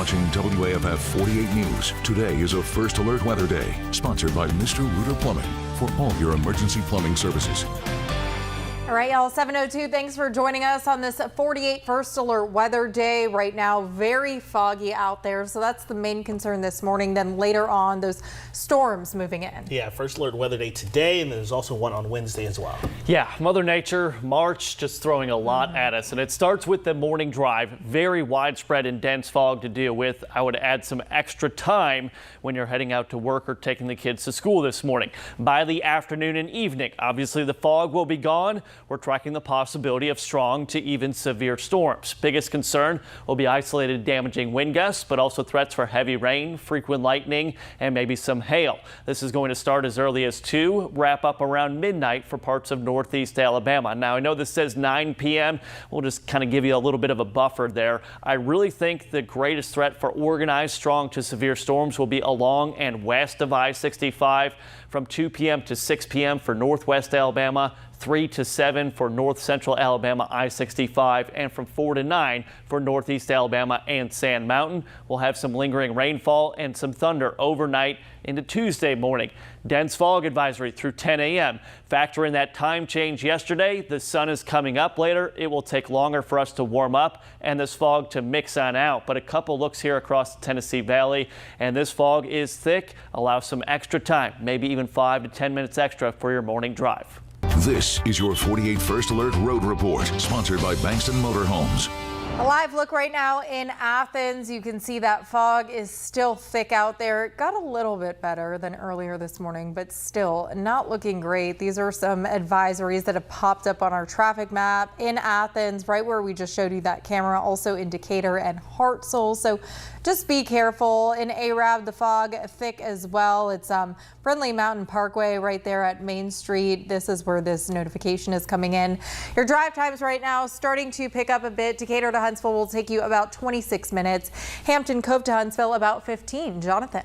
watching WAFF 48 News. Today is a First Alert Weather Day, sponsored by Mr. Rooter Plumbing for all your emergency plumbing services. All right, y'all, 7:02. Thanks for joining us on this 48 First Alert Weather Day. Right now, very foggy out there, so that's the main concern this morning. Then later on, those storms moving in. Yeah, First Alert Weather Day today, and there's also one on Wednesday as well. Yeah, Mother Nature, March, just throwing a lot at us, and it starts with the morning drive. Very widespread and dense fog to deal with. I would add some extra time when you're heading out to work or taking the kids to school this morning. By the afternoon and evening, obviously the fog will be gone. We're tracking the possibility of strong to even severe storms. Biggest concern will be isolated damaging wind gusts, but also threats for heavy rain, frequent lightning, and maybe some hail. This is going to start as early as 2, wrap up around midnight for parts of northeast Alabama. Now, I know this says 9 p.m. We'll just kind of give you a little bit of a buffer there. I really think the greatest threat for organized strong to severe storms will be along and west of I-65 from 2 p.m. to 6 p.m. for northwest Alabama, 3 to 7 for north central Alabama I-65, and from 4 to 9 for northeast Alabama and Sand Mountain. We'll have some lingering rainfall and some thunder overnight into Tuesday morning. Dense fog advisory through 10 a.m. Factor in that time change yesterday. The sun is coming up later. It will take longer for us to warm up and this fog to mix on out. But a couple looks here across the Tennessee Valley, and this fog is thick. Allow some extra time, maybe even 5 to 10 minutes extra for your morning drive. This is your 48 First Alert Road Report, sponsored by Bankston Motorhomes. A live look right now in Athens. You can see that fog is still thick out there. It got a little bit better than earlier this morning, but still not looking great. These are some advisories that have popped up on our traffic map in Athens, right where we just showed you that camera, also in Decatur and Hartselle. So just be careful. In Arab, the fog thick as well. It's Brindley Mountain Parkway right there at Main Street. This is where this notification is coming in. Your drive times right now starting to pick up a bit. Decatur to Huntsville will take you about 26 minutes. Hampton Cove to Huntsville about 15. Jonathan.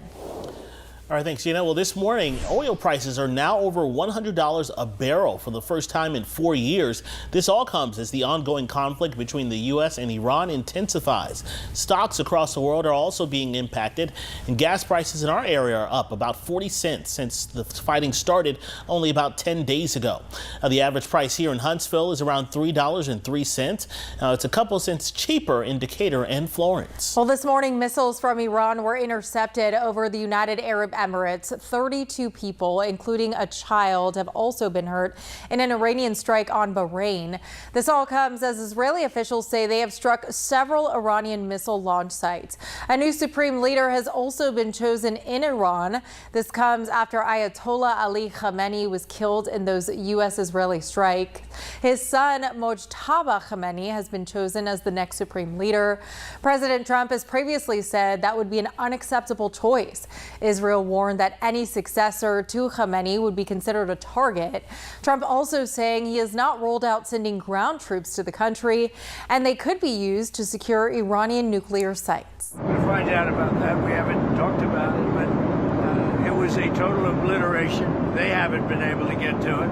All right, thanks, Gina. Well, this morning, oil prices are now over $100 a barrel for the first time in 4 years. This all comes as the ongoing conflict between the U.S. and Iran intensifies. Stocks across the world are also being impacted, and gas prices in our area are up about 40 cents since the fighting started only about 10 days ago. Now, the average price here in Huntsville is around $3.03. Now, it's a couple cents cheaper in Decatur and Florence. Well, this morning, missiles from Iran were intercepted over the United Arab Emirates. 32 people, including a child, have also been hurt in an Iranian strike on Bahrain. This all comes as Israeli officials say they have struck several Iranian missile launch sites. A new supreme leader has also been chosen in Iran. This comes after Ayatollah Ali Khamenei was killed in those U.S.-Israeli strikes. His son, Mojtaba Khamenei, has been chosen as the next supreme leader. President Trump has previously said that would be an unacceptable choice. Israel warned that any successor to Khamenei would be considered a target. Trump also saying he has not ruled out sending ground troops to the country, and they could be used to secure Iranian nuclear sites. We'll find out about that. We haven't talked about it, but it was a total obliteration. They haven't been able to get to it,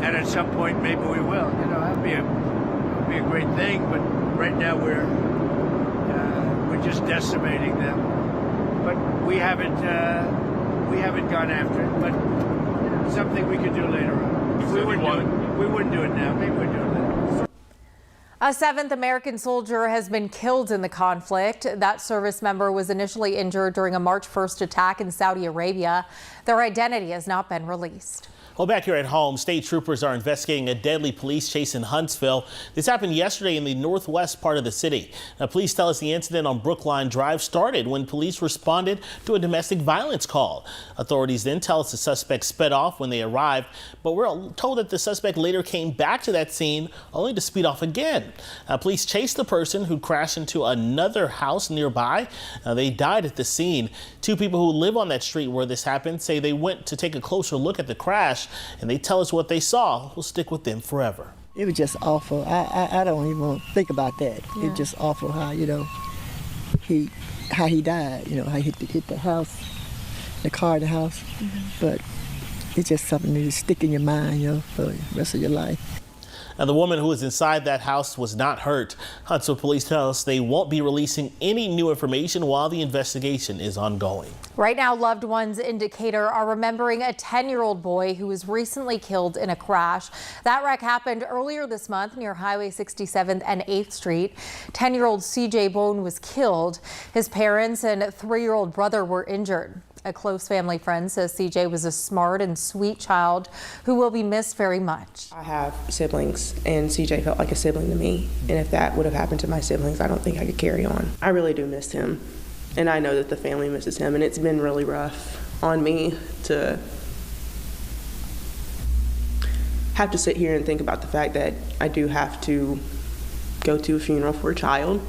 and at some point maybe we will. You know, that'd be a great thing. But right now we're just decimating them. But we haven't gone after it. But you know, something we could do later on. We wouldn't do it now. Maybe we'd do it later. A 7th American soldier has been killed in the conflict. That service member was initially injured during a March 1st attack in Saudi Arabia. Their identity has not been released. Well, back here at home, state troopers are investigating a deadly police chase in Huntsville. This happened yesterday in the northwest part of the city. Now, police tell us the incident on Brookline Drive started when police responded to a domestic violence call. Authorities then tell us the suspect sped off when they arrived, but we're told that the suspect later came back to that scene only to speed off again. Police chased the person who crashed into another house nearby. They died at the scene. 2 people who live on that street where this happened say they went to take a closer look at the crash, and they tell us what they saw will stick with them forever. It was just awful. I don't even want to think about that. Yeah. It was just awful how, you know, how he died, you know, how he hit the house, the car in the house. Mm-hmm. But it's just something that stick in your mind, you know, for the rest of your life. Now, the woman who was inside that house was not hurt. Huntsville police tell us they won't be releasing any new information while the investigation is ongoing. Right now, loved ones in Decatur are remembering a 10-year-old boy who was recently killed in a crash. That wreck happened earlier this month near Highway 67th and 8th Street. 10-year-old CJ Bone was killed. His parents and 3-year-old brother were injured. A close family friend says CJ was a smart and sweet child who will be missed very much. I have siblings, and CJ felt like a sibling to me. And if that would have happened to my siblings, I don't think I could carry on. I really do miss him, and I know that the family misses him, and it's been really rough on me to have to sit here and think about the fact that I do have to go to a funeral for a child.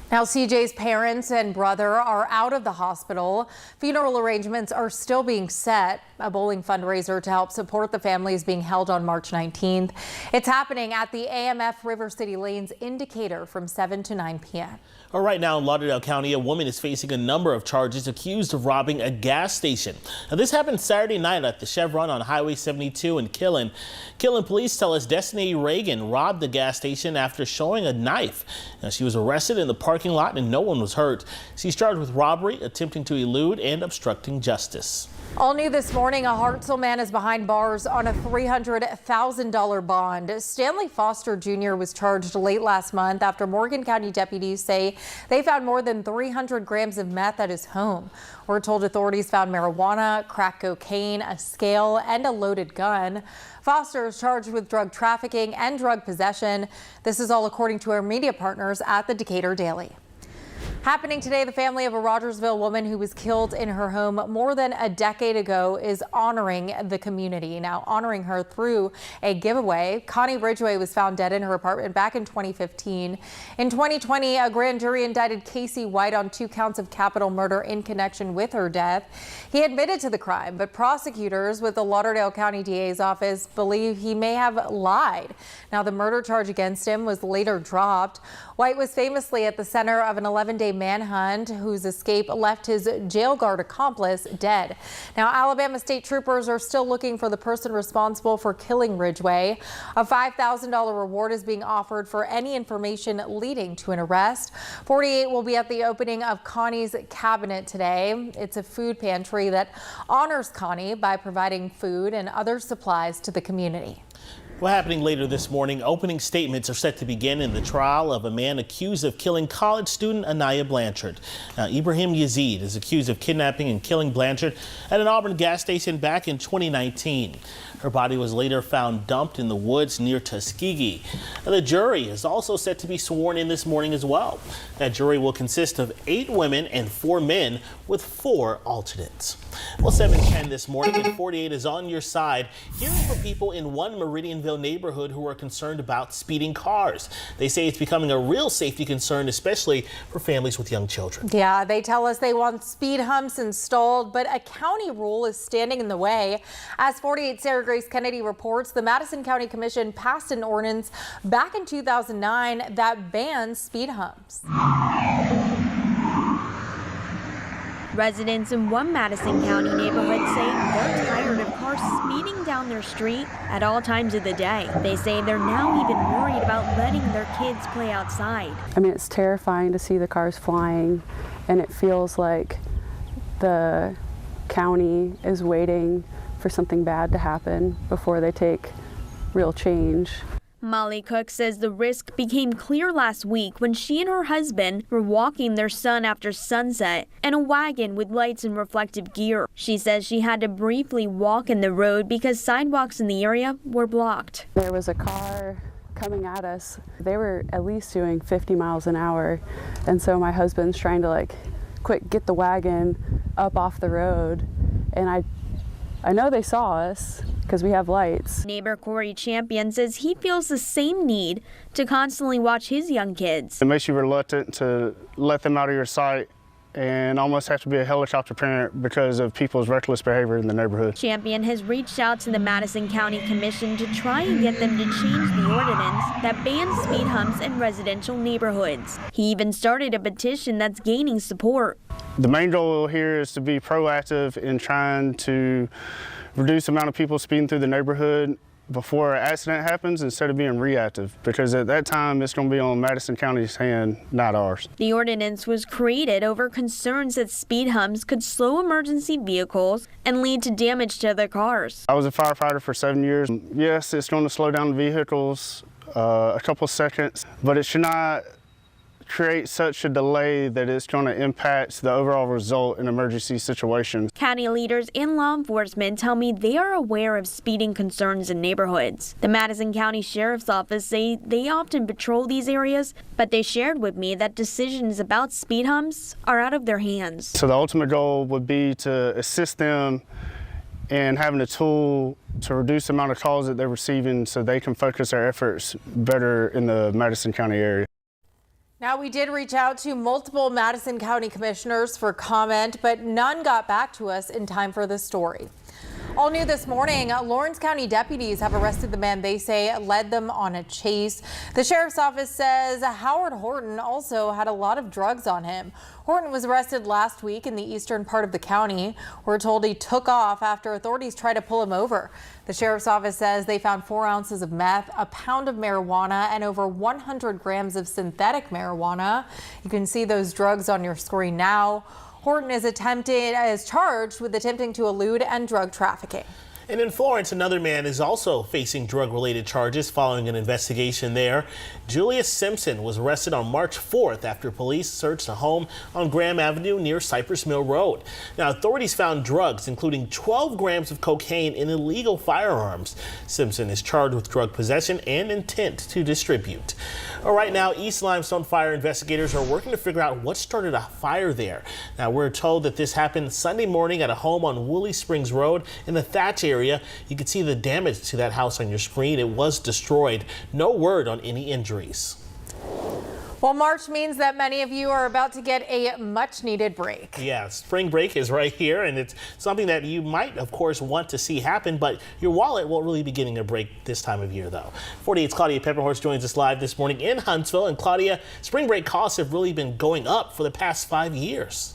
Now, CJ's parents and brother are out of the hospital. Funeral arrangements are still being set. A bowling fundraiser to help support the family is being held on March 19th. It's happening at the AMF River City Lanes in Decatur from 7 to 9 p.m. Well, right now in Lauderdale County, a woman is facing a number of charges accused of robbing a gas station. Now, this happened Saturday night at the Chevron on Highway 72 in Killen. Killen police tell us Destiny Reagan robbed the gas station after showing a knife. Now, she was arrested in the parking lot and no one was hurt. She's charged with robbery, attempting to elude, and obstructing justice. All new this morning, a Hartselle man is behind bars on a $300,000 bond. Stanley Foster Jr. was charged late last month after Morgan County deputies say they found more than 300 grams of meth at his home. We're told authorities found marijuana, crack cocaine, a scale, and a loaded gun. Foster is charged with drug trafficking and drug possession. This is all according to our media partners at the Decatur Daily. Happening today, the family of a Rogersville woman who was killed in her home more than a decade ago is honoring the community. Now, honoring her through a giveaway. Connie Ridgway was found dead in her apartment back in 2015. In 2020, a grand jury indicted Casey White on 2 counts of capital murder in connection with her death. He admitted to the crime, but prosecutors with the Lauderdale County DA's office believe he may have lied. Now, the murder charge against him was later dropped. White was famously at the center of an 11-day manhunt whose escape left his jail guard accomplice dead. Now, Alabama state troopers are still looking for the person responsible for killing Ridgway. A $5,000 reward is being offered for any information leading to an arrest. 48 will be at the opening of Connie's cabinet today. It's a food pantry that honors Connie by providing food and other supplies to the community. Well, happening later this morning, opening statements are set to begin in the trial of a man accused of killing college student Anaya Blanchard. Now, Ibrahim Yazid is accused of kidnapping and killing Blanchard at an Auburn gas station back in 2019. Her body was later found dumped in the woods near Tuskegee. Now, the jury is also set to be sworn in this morning as well. That jury will consist of 8 women and 4 men with 4 alternates. Well, 7:10 this morning and 48 is on your side, hearing from people in one Meridianville neighborhood who are concerned about speeding cars. They say it's becoming a real safety concern, especially for families with young children. Yeah, they tell us they want speed humps installed, but a county rule is standing in the way. As 48 Sarah Grace Kennedy reports, the Madison County Commission passed an ordinance back in 2009 that bans speed humps. Residents in one Madison County neighborhood say they're tired of cars speeding down their street at all times of the day. They say they're now even worried about letting their kids play outside. I mean, it's terrifying to see the cars flying, and it feels like the county is waiting for something bad to happen before they take real change. Molly Cook says the risk became clear last week when she and her husband were walking their son after sunset in a wagon with lights and reflective gear. She says she had to briefly walk in the road because sidewalks in the area were blocked. There was a car coming at us. They were at least doing 50 miles an hour. And so my husband's trying to quick, get the wagon up off the road. And I know they saw us because we have lights. Neighbor Corey Champion says he feels the same need to constantly watch his young kids. It makes you reluctant to let them out of your sight and almost have to be a helicopter parent because of people's reckless behavior in the neighborhood. Champion has reached out to the Madison County Commission to try and get them to change the ordinance that bans speed humps in residential neighborhoods. He even started a petition that's gaining support. The main goal here is to be proactive in trying to reduce the amount of people speeding through the neighborhood before an accident happens instead of being reactive, because at that time it's going to be on Madison County's hand, not ours. The ordinance was created over concerns that speed humps could slow emergency vehicles and lead to damage to their cars. I was a firefighter for 7 years. Yes, it's going to slow down the vehicles a couple seconds, but it should not create such a delay that it's going to impact the overall result in emergency situations. County leaders and law enforcement tell me they are aware of speeding concerns in neighborhoods. The Madison County Sheriff's Office say they often patrol these areas, but they shared with me that decisions about speed humps are out of their hands. So the ultimate goal would be to assist them in having a tool to reduce the amount of calls that they're receiving so they can focus their efforts better in the Madison County area. Now, we did reach out to multiple Madison County commissioners for comment, but none got back to us in time for this story. All new this morning, Lawrence County deputies have arrested the man they say led them on a chase. The sheriff's office says Howard Horton also had a lot of drugs on him. Horton was arrested last week in the eastern part of the county. We're told he took off after authorities tried to pull him over. The sheriff's office says they found 4 ounces of meth, a pound of marijuana, and over 100 grams of synthetic marijuana. You can see those drugs on your screen now. Horton is charged with attempting to elude and drug trafficking. And in Florence, another man is also facing drug-related charges following an investigation there. Julius Simpson was arrested on March 4th after police searched a home on Graham Avenue near Cypress Mill Road. Now, authorities found drugs, including 12 grams of cocaine in illegal firearms. Simpson is charged with drug possession and intent to distribute. Right now, East Limestone fire investigators are working to figure out what started a fire there. Now, we're told that this happened Sunday morning at a home on Woolly Springs Road in the Thatch area. You can see the damage to that house on your screen. It was destroyed. No word on any injuries. Well, March means that many of you are about to get a much needed break. Yeah, spring break is right here, and it's something that you might, of course, want to see happen, but your wallet won't really be getting a break this time of year, though. 48's Claudia Pepperhorse joins us live this morning in Huntsville. And Claudia, spring break costs have really been going up for the past 5 years.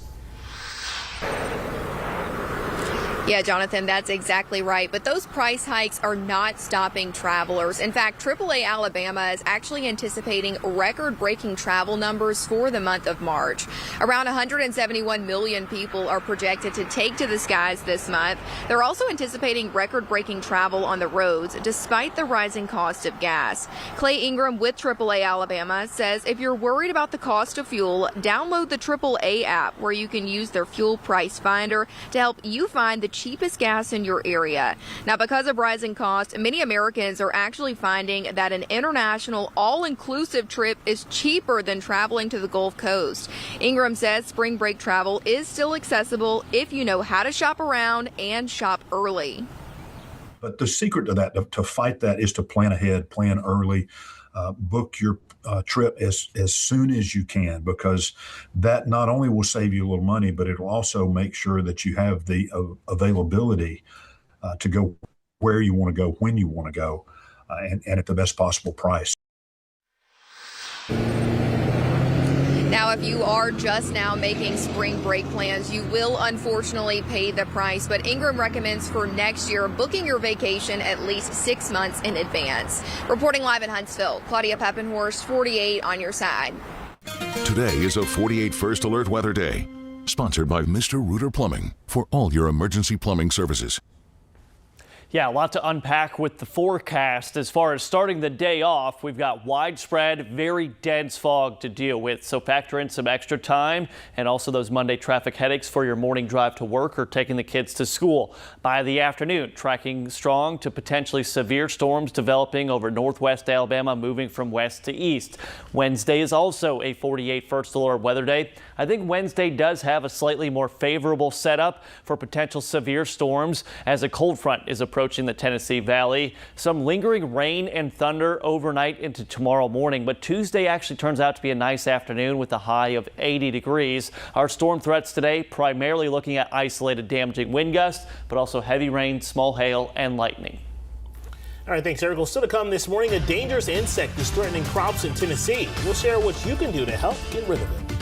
Yeah, Jonathan, that's exactly right. But those price hikes are not stopping travelers. In fact, AAA Alabama is actually anticipating record-breaking travel numbers for the month of March. Around 171 million people are projected to take to the skies this month. They're also anticipating record-breaking travel on the roads, despite the rising cost of gas. Clay Ingram with AAA Alabama says if you're worried about the cost of fuel, download the AAA app, where you can use their fuel price finder to help you find the cheapest gas in your area. Now, because of rising costs, many Americans are actually finding that an international all-inclusive trip is cheaper than traveling to the Gulf Coast. Ingram says spring break travel is still accessible if you know how to shop around and shop early. But the secret to that, to fight that, is to plan ahead, plan early, book your trip as soon as you can, because that not only will save you a little money, but it'll also make sure that you have the availability to go where you want to go, when you want to go, and at the best possible price. Now, if you are just now making spring break plans, you will unfortunately pay the price. But Ingram recommends for next year booking your vacation at least 6 months in advance. Reporting live in Huntsville, Claudia Peppenhorst, 48 on your side. Today is a 48 First Alert Weather Day, sponsored by Mr. Rooter Plumbing for all your emergency plumbing services. Yeah, a lot to unpack with the forecast. As far as starting the day off, we've got widespread, very dense fog to deal with. So factor in some extra time and also those Monday traffic headaches for your morning drive to work or taking the kids to school. By the afternoon, tracking strong to potentially severe storms developing over northwest Alabama, moving from west to east. Wednesday is also a 48 First Alert Weather Day. I think Wednesday does have a slightly more favorable setup for potential severe storms as a cold front is approaching the Tennessee Valley. Some lingering rain and thunder overnight into tomorrow morning, but Tuesday actually turns out to be a nice afternoon with a high of 80 degrees. Our storm threats today primarily looking at isolated damaging wind gusts, but also heavy rain, small hail, and lightning. All right, thanks, Eric. Well, still to come this morning, a dangerous insect is threatening crops in Tennessee. We'll share what you can do to help get rid of it.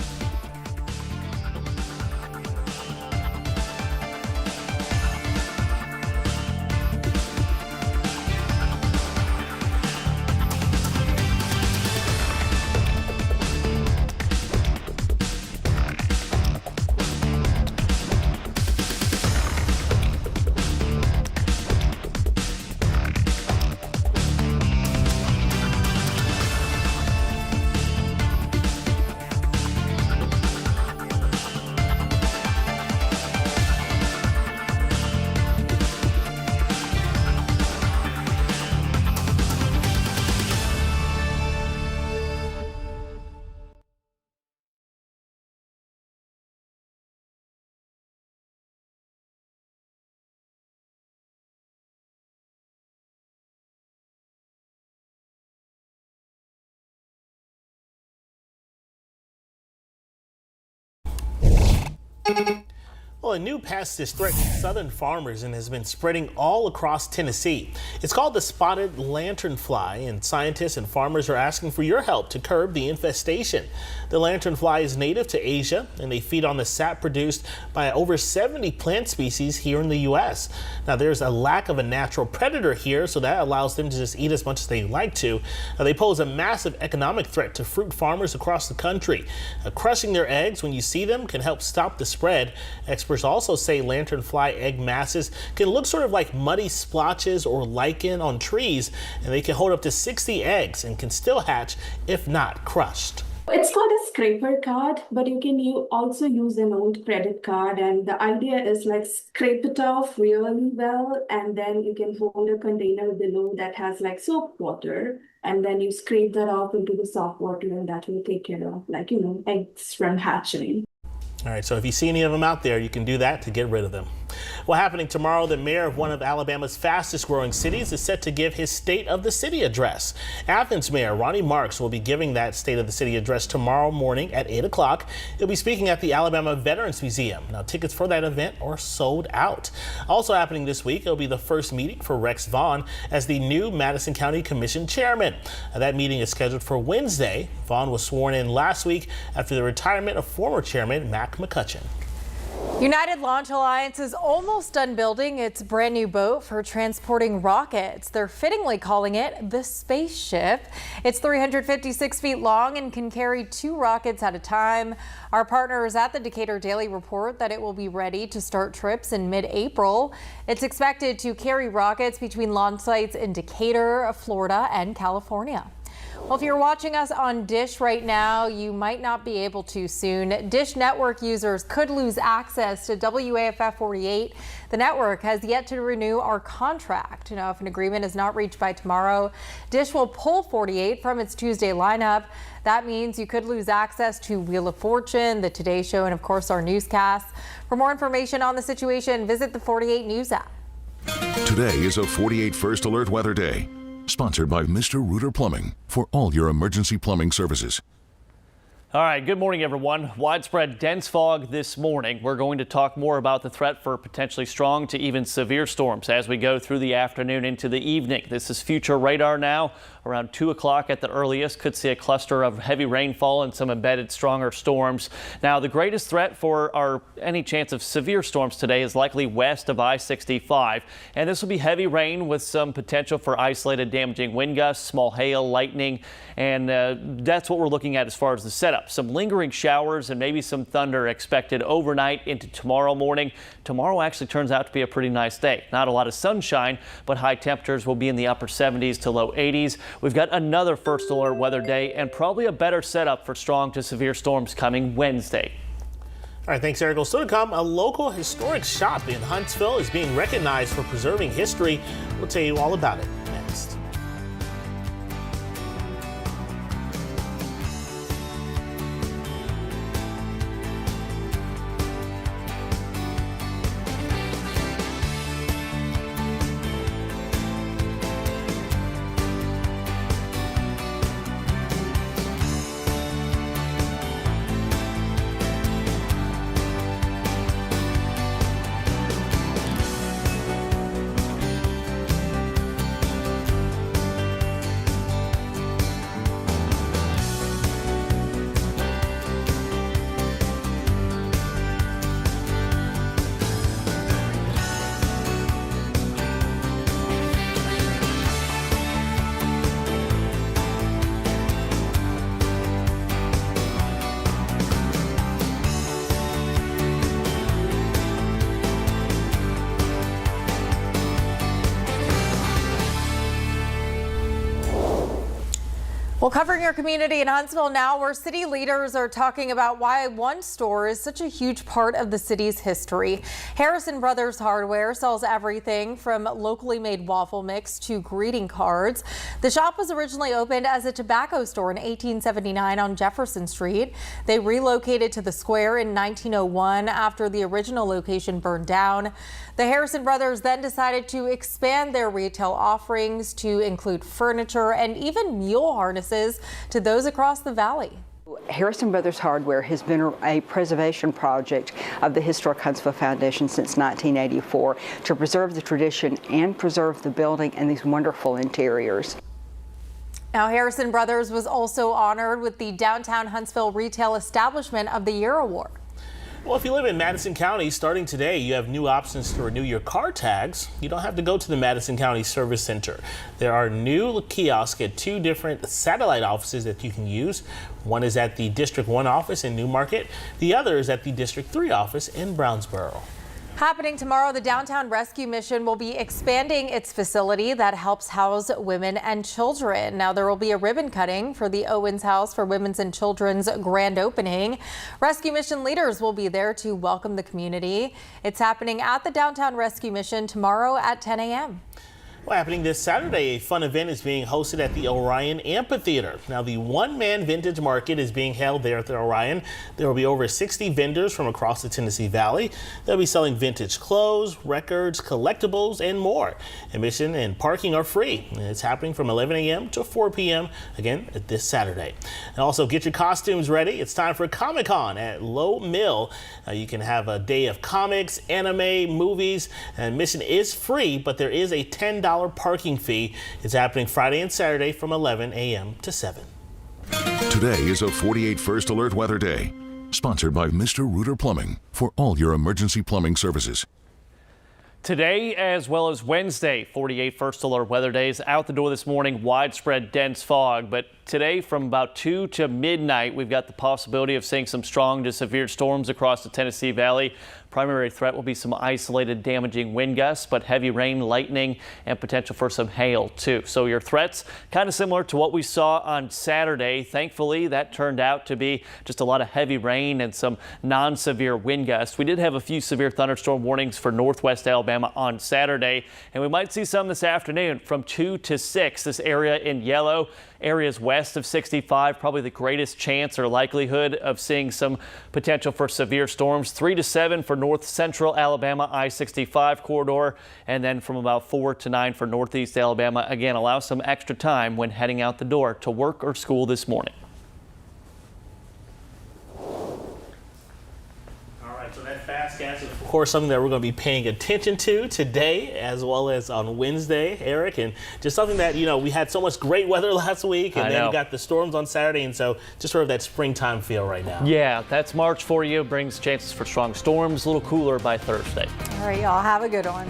Well, a new pest is threatening southern farmers and has been spreading all across Tennessee. It's called the spotted lanternfly, and scientists and farmers are asking for your help to curb the infestation. The lanternfly is native to Asia, and they feed on the sap produced by over 70 plant species here in the U.S. Now, there's a lack of a natural predator here, so that allows them to just eat as much as they like to. Now, they pose a massive economic threat to fruit farmers across the country. Crushing their eggs when you see them can help stop the spread. Experts also say lanternfly egg masses can look sort of like muddy splotches or lichen on trees, and they can hold up to 60 eggs and can still hatch if not crushed. It's called a scraper card, but you can also use an old credit card, and the idea is like scrape it off really well, and then you can hold a container below that has like soap water, and then you scrape that off into the soft water, and that will take care of eggs from hatching. All right, so if you see any of them out there, you can do that to get rid of them. Well, happening tomorrow, the mayor of one of Alabama's fastest growing cities is set to give his State of the City address. Athens Mayor Ronnie Marks will be giving that State of the City address tomorrow morning at 8 o'clock. He'll be speaking at the Alabama Veterans Museum. Now, tickets for that event are sold out. Also happening this week, it'll be the first meeting for Rex Vaughn as the new Madison County Commission chairman. Now, that meeting is scheduled for Wednesday. Vaughn was sworn in last week after the retirement of former chairman Mac McCutcheon. United Launch Alliance is almost done building its brand new boat for transporting rockets. They're fittingly calling it the spaceship. It's 356 feet long and can carry 2 rockets at a time. Our partners at the Decatur Daily report that it will be ready to start trips in mid-April. It's expected to carry rockets between launch sites in Decatur, Florida, and California. Well, if you're watching us on Dish right now, you might not be able to soon. Dish Network users could lose access to WAFF 48. The network has yet to renew our contract. Now, if an agreement is not reached by tomorrow, Dish will pull 48 from its Tuesday lineup. That means you could lose access to Wheel of Fortune, the Today Show, and of course our newscasts. For more information on the situation, visit the 48 News app. Today is a 48 First Alert Weather Day. Sponsored by Mr. Rooter Plumbing for all your emergency plumbing services. All right, good morning, everyone. Widespread dense fog this morning. We're going to talk more about the threat for potentially strong to even severe storms as we go through the afternoon into the evening. This is future radar now. Around 2 o'clock at the earliest, could see a cluster of heavy rainfall and some embedded stronger storms. Now, the greatest threat for any chance of severe storms today is likely west of I-65. And this will be heavy rain with some potential for isolated damaging wind gusts, small hail, lightning. And that's what we're looking at as far as the setup. Some lingering showers and maybe some thunder expected overnight into tomorrow morning. Tomorrow actually turns out to be a pretty nice day. Not a lot of sunshine, but high temperatures will be in the upper 70s to low 80s. We've got another first alert weather day and probably a better setup for strong to severe storms coming Wednesday. All right, thanks, Eric. Well, still to come, a local historic shop in Huntsville is being recognized for preserving history. We'll tell you all about it next. Well, covering your community in Huntsville now, where city leaders are talking about why one store is such a huge part of the city's history. Harrison Brothers Hardware sells everything from locally made waffle mix to greeting cards. The shop was originally opened as a tobacco store in 1879 on Jefferson Street. They relocated to the square in 1901 after the original location burned down. The Harrison Brothers then decided to expand their retail offerings to include furniture and even mule harnesses to those across the valley. Harrison Brothers Hardware has been a preservation project of the Historic Huntsville Foundation since 1984 to preserve the tradition and preserve the building and these wonderful interiors. Now, Harrison Brothers was also honored with the Downtown Huntsville Retail Establishment of the Year Award. Well, if you live in Madison County, starting today, you have new options to renew your car tags. You don't have to go to the Madison County Service Center. There are new kiosks at 2 different satellite offices that you can use. One is at the District 1 office in Newmarket. The other is at the District 3 office in Brownsboro. Happening tomorrow, the Downtown Rescue Mission will be expanding its facility that helps house women and children. Now, there will be a ribbon cutting for the Owens House for Women's and Children's grand opening. Rescue Mission leaders will be there to welcome the community. It's happening at the Downtown Rescue Mission tomorrow at 10 a.m. Well, happening this Saturday, a fun event is being hosted at the Orion Amphitheater. Now, the one-man vintage market is being held there at the Orion. There will be over 60 vendors from across the Tennessee Valley. They'll be selling vintage clothes, records, collectibles, and more. Admission and parking are free. It's happening from 11 a.m. to 4 p.m. again this Saturday. And also get your costumes ready. It's time for Comic-Con at Low Mill. You can have a day of comics, anime, movies. Admission is free, but there is a $10 parking fee. It's happening Friday and Saturday from 11 a.m. to 7. Today is a 48 First Alert Weather Day, sponsored by Mr. Rooter Plumbing for all your emergency plumbing services. Today, as well as Wednesday, 48 First Alert Weather Days. Out the door this morning, widespread dense fog. But today, from about 2 to midnight, we've got the possibility of seeing some strong to severe storms across the Tennessee Valley. Primary threat will be some isolated damaging wind gusts, but heavy rain, lightning, and potential for some hail too. So your threats kind of similar to what we saw on Saturday. Thankfully, that turned out to be just a lot of heavy rain and some non-severe wind gusts. We did have a few severe thunderstorm warnings for northwest Alabama on Saturday, and we might see some this afternoon from 2 to 6. This area in yellow, areas west of 65, probably the greatest chance or likelihood of seeing some potential for severe storms. 3 to 7 for north central Alabama I-65 corridor, and then from about 4 to 9 for northeast Alabama. Again, allow some extra time when heading out the door to work or school this morning. So that fast gas is, of course, something that we're going to be paying attention to today as well as on Wednesday, Eric, and just something that, you know, we had so much great weather last week, and then we got the storms on Saturday, and so just sort of that springtime feel right now. Yeah, that's March for you. Brings chances for strong storms, a little cooler by Thursday. All right, y'all, have a good one.